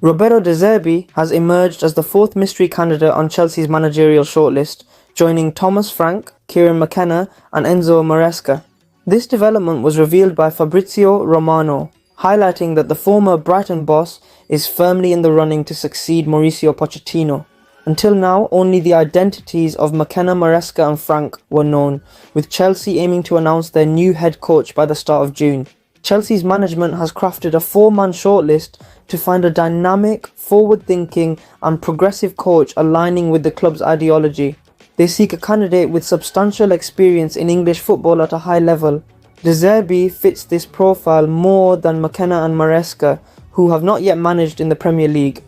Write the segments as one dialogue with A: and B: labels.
A: Roberto De Zerbi has emerged as the fourth mystery candidate on Chelsea's managerial shortlist, joining Thomas Frank, Kieran McKenna and Enzo Maresca. This development was revealed by Fabrizio Romano, highlighting that the former Brighton boss is firmly in the running to succeed Mauricio Pochettino. Until now, only the identities of McKenna, Maresca and Frank were known, with Chelsea aiming to announce their new head coach by the start of June. Chelsea's management has crafted a four-man shortlist to find a dynamic, forward-thinking and progressive coach aligning with the club's ideology. They seek a candidate with substantial experience in English football at a high level. De Zerbi fits this profile more than McKenna and Maresca, who have not yet managed in the Premier League.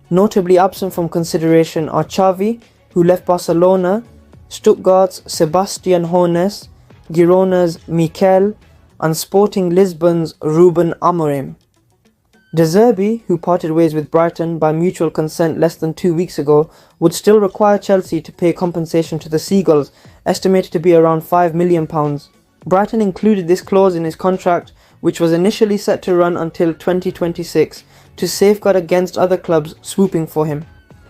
A: Notably absent from consideration are Xavi, who left Barcelona, Stuttgart's Sebastian Hoeneß, Girona's Mikel, and Sporting Lisbon's Ruben Amorim. De Zerbi, who parted ways with Brighton by mutual consent less than 2 weeks ago, would still require Chelsea to pay compensation to the Seagulls, estimated to be around £5 million. Brighton included this clause in his contract, which was initially set to run until 2026, to safeguard against other clubs swooping for him.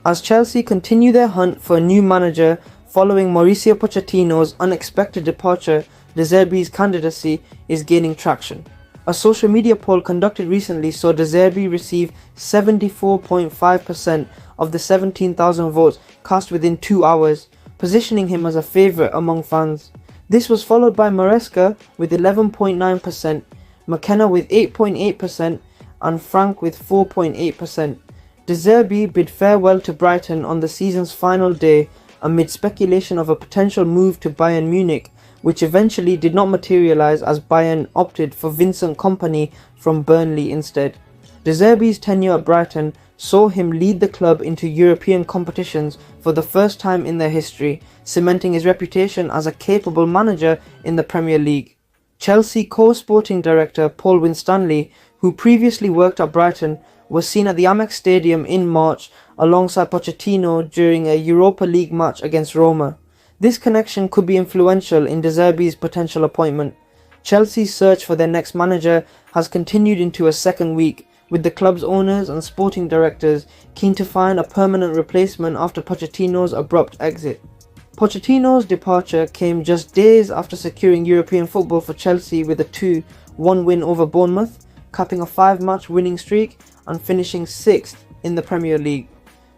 A: As Chelsea continue their hunt for a new manager following Mauricio Pochettino's unexpected departure, De Zerbi's candidacy is gaining traction. A social media poll conducted recently saw De Zerbi receive 74.5% of the 17,000 votes cast within 2 hours, positioning him as a favourite among fans. This was followed by Maresca with 11.9%, McKenna with 8.8% and Frank with 4.8%. De Zerbi bid farewell to Brighton on the season's final day amid speculation of a potential move to Bayern Munich, which eventually did not materialise as Bayern opted for Vincent Kompany from Burnley instead. De Zerbi's tenure at Brighton saw him lead the club into European competitions for the first time in their history, cementing his reputation as a capable manager in the Premier League. Chelsea co-sporting director Paul Winstanley, who previously worked at Brighton, was seen at the Amex Stadium in March alongside Pochettino during a Europa League match against Roma. This connection could be influential in De Zerbi's potential appointment. Chelsea's search for their next manager has continued into a second week, with the club's owners and sporting directors keen to find a permanent replacement after Pochettino's abrupt exit. Pochettino's departure came just days after securing European football for Chelsea with a 2-1 win over Bournemouth, capping a 5-match winning streak and finishing 6th in the Premier League.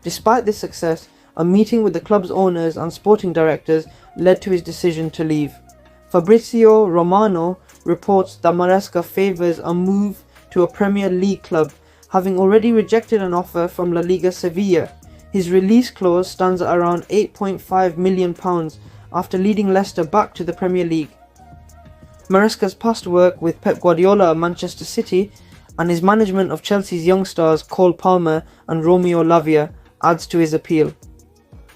A: Despite this success, a meeting with the club's owners and sporting directors led to his decision to leave. Fabrizio Romano reports that Maresca favours a move to a Premier League club, having already rejected an offer from La Liga Sevilla. His release clause stands at around £8.5 million after leading Leicester back to the Premier League. Maresca's past work with Pep Guardiola at Manchester City and his management of Chelsea's young stars Cole Palmer and Romeo Lavia adds to his appeal.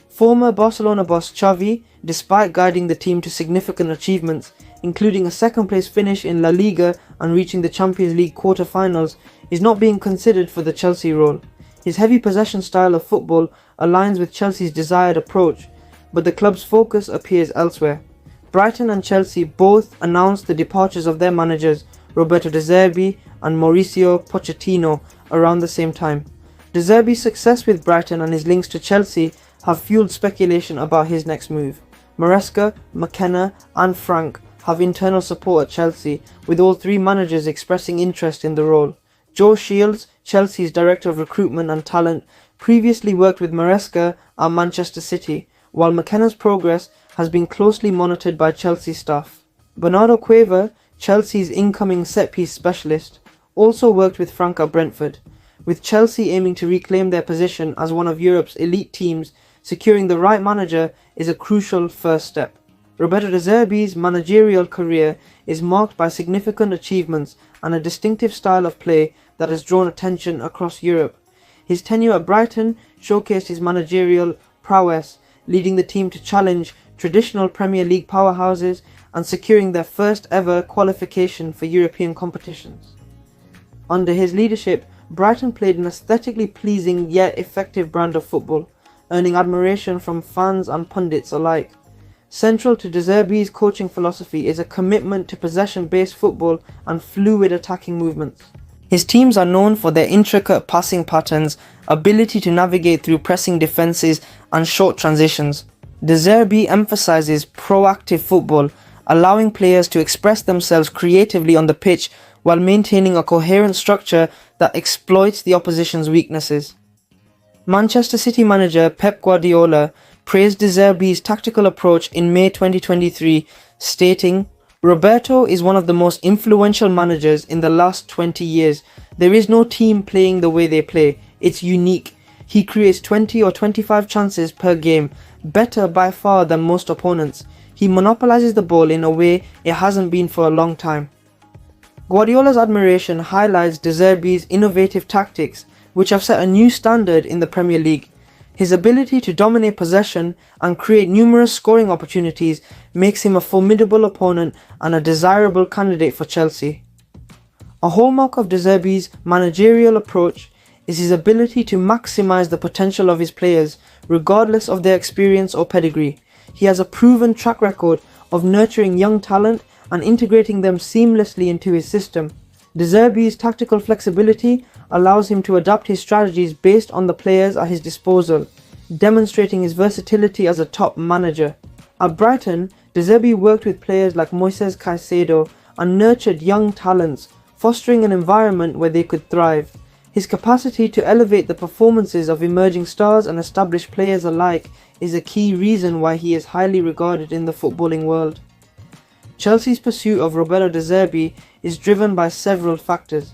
A: Former Barcelona boss Xavi, despite guiding the team to significant achievements, including a second-place finish in La Liga and reaching the Champions League quarter-finals, is not being considered for the Chelsea role. His heavy possession style of football aligns with Chelsea's desired approach, but the club's focus appears elsewhere. Brighton and Chelsea both announced the departures of their managers, Roberto De Zerbi and Mauricio Pochettino, around the same time. De Zerbi's success with Brighton and his links to Chelsea have fueled speculation about his next move. Maresca, McKenna and Frank have internal support at Chelsea, with all three managers expressing interest in the role. Joe Shields, Chelsea's Director of Recruitment and Talent, previously worked with Maresca at Manchester City, while McKenna's progress has been closely monitored by Chelsea staff. Bernardo Cueva, Chelsea's incoming set-piece specialist, also worked with Frank at Brentford. With Chelsea aiming to reclaim their position as one of Europe's elite teams, securing the right manager is a crucial first step. Roberto De Zerbi's managerial career is marked by significant achievements and a distinctive style of play that has drawn attention across Europe. His tenure at Brighton showcased his managerial prowess, leading the team to challenge traditional Premier League powerhouses and securing their first ever qualification for European competitions. Under his leadership, Brighton played an aesthetically pleasing yet effective brand of football, earning admiration from fans and pundits alike. Central to De Zerbi's coaching philosophy is a commitment to possession-based football and fluid attacking movements. His teams are known for their intricate passing patterns, ability to navigate through pressing defenses, and short transitions. De Zerbi emphasizes proactive football, allowing players to express themselves creatively on the pitch while maintaining a coherent structure that exploits the opposition's weaknesses. Manchester City manager Pep Guardiola praised De Zerbi's tactical approach in May 2023, stating, "Roberto is one of the most influential managers in the last 20 years. There is no team playing the way they play. It's unique. He creates 20 or 25 chances per game, better by far than most opponents. He monopolizes the ball in a way it hasn't been for a long time." Guardiola's admiration highlights De Zerbi's innovative tactics, which have set a new standard in the Premier League. His ability to dominate possession and create numerous scoring opportunities makes him a formidable opponent and a desirable candidate for Chelsea. A hallmark of De Zerbi's managerial approach is his ability to maximize the potential of his players, regardless of their experience or pedigree. He has a proven track record of nurturing young talent and integrating them seamlessly into his system. De Zerbi's tactical flexibility allows him to adapt his strategies based on the players at his disposal, demonstrating his versatility as a top manager. At Brighton, De Zerbi worked with players like Moises Caicedo and nurtured young talents, fostering an environment where they could thrive. His capacity to elevate the performances of emerging stars and established players alike is a key reason why he is highly regarded in the footballing world. Chelsea's pursuit of Roberto De Zerbi is driven by several factors.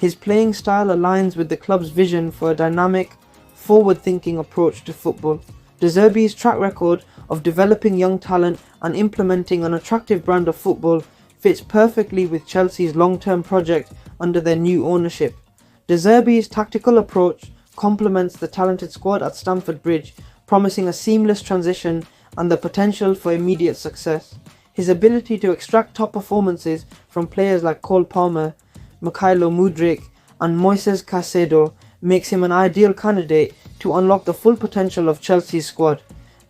A: His playing style aligns with the club's vision for a dynamic, forward-thinking approach to football. De Zerbi's track record of developing young talent and implementing an attractive brand of football fits perfectly with Chelsea's long-term project under their new ownership. De Zerbi's tactical approach complements the talented squad at Stamford Bridge, promising a seamless transition and the potential for immediate success. His ability to extract top performances from players like Cole Palmer, Mykhailo Mudryk and Moises Caicedo makes him an ideal candidate to unlock the full potential of Chelsea's squad,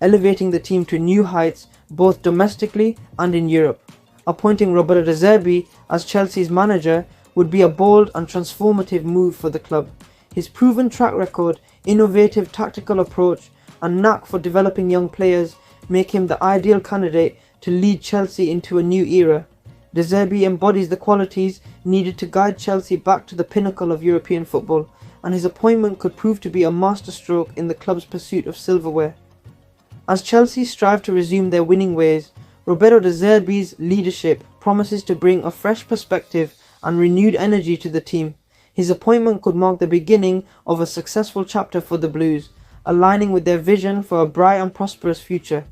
A: elevating the team to new heights both domestically and in Europe. Appointing Roberto De Zerbi as Chelsea's manager would be a bold and transformative move for the club. His proven track record, innovative tactical approach and knack for developing young players make him the ideal candidate to lead Chelsea into a new era. De Zerbi embodies the qualities needed to guide Chelsea back to the pinnacle of European football, and his appointment could prove to be a masterstroke in the club's pursuit of silverware. As Chelsea strive to resume their winning ways, Roberto De Zerbi's leadership promises to bring a fresh perspective and renewed energy to the team. His appointment could mark the beginning of a successful chapter for the Blues, aligning with their vision for a bright and prosperous future.